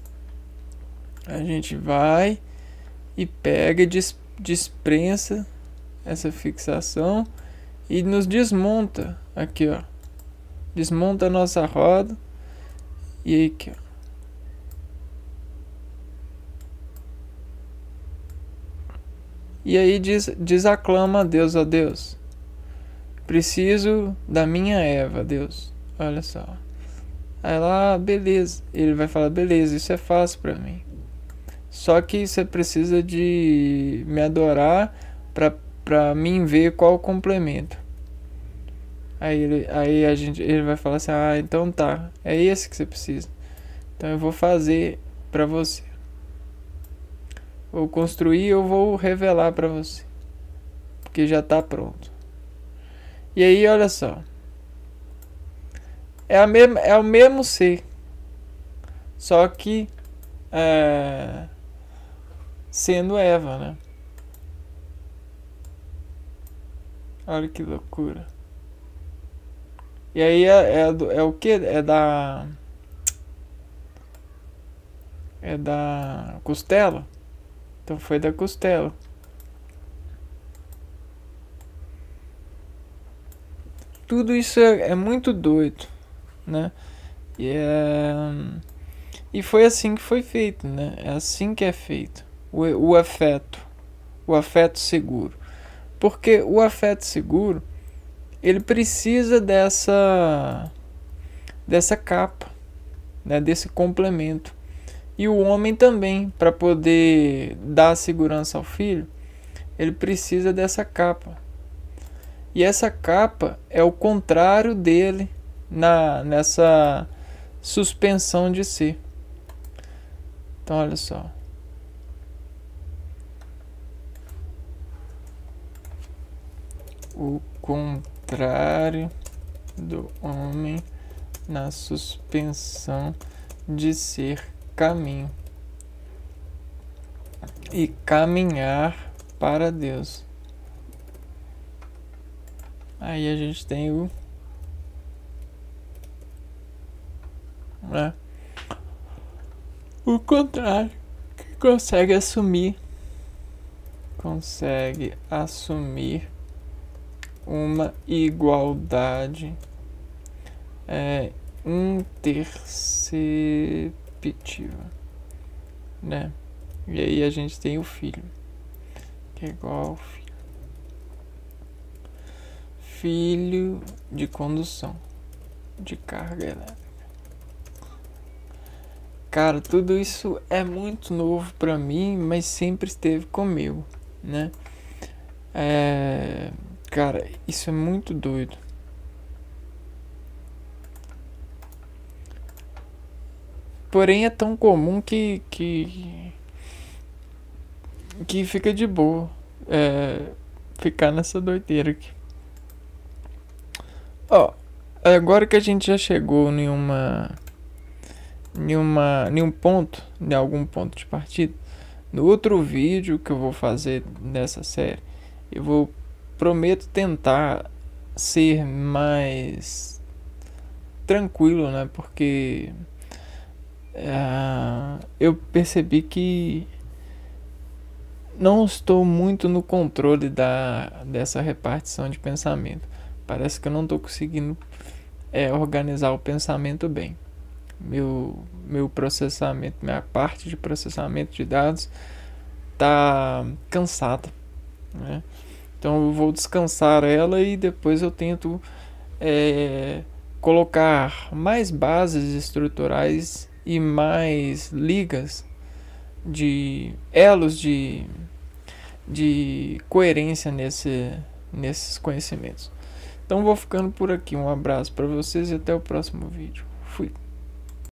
A gente vai e pega e desprensa essa fixação e nos desmonta aqui, ó. Desmonta a nossa roda e aí aqui, ó. E aí desaclama a Deus, ó Deus. Preciso da minha Eva, Deus. Olha só. Aí lá, beleza. Ele vai falar, beleza, isso é fácil pra mim. Só que você precisa de me adorar pra mim ver qual o complemento. Aí ele vai falar assim, ah, então tá, é esse que você precisa. Então eu vou fazer pra você. Vou construir, eu vou revelar pra você. Porque já tá pronto. E aí, olha só. É o mesmo ser. Só que sendo Eva, né? Olha que loucura. E aí é o que? É da costela? Então foi da costela. Tudo isso é muito doido, né? E foi assim que foi feito, né? É assim que é feito. O afeto seguro. Porque o afeto seguro, ele precisa dessa capa, né? Desse complemento. E o homem também, para poder dar segurança ao filho, ele precisa dessa capa. E essa capa é o contrário dele nessa suspensão de ser. Então olha só. O contrário do homem na suspensão de ser caminho e caminhar para Deus. Aí a gente tem o contrário, que consegue assumir uma igualdade interceptiva, né? E aí a gente tem o filho, que é igual ao filho de condução de carga elétrica. Cara, tudo isso é muito novo pra mim, mas sempre esteve comigo, né? Cara, isso é muito doido. Porém é tão comum que fica de boa ficar nessa doideira aqui. Ó, agora que a gente já chegou em algum ponto de partida, no outro vídeo que eu vou fazer nessa série, prometo tentar ser mais tranquilo, né? Porque eu percebi que não estou muito no controle dessa repartição de pensamento. Parece que eu não estou conseguindo organizar o pensamento bem. Meu processamento, minha parte de processamento de dados está cansada, né? Então eu vou descansar ela e depois eu tento colocar mais bases estruturais e mais ligas de elos de coerência nesses conhecimentos. Então vou ficando por aqui. Um abraço para vocês e até o próximo vídeo.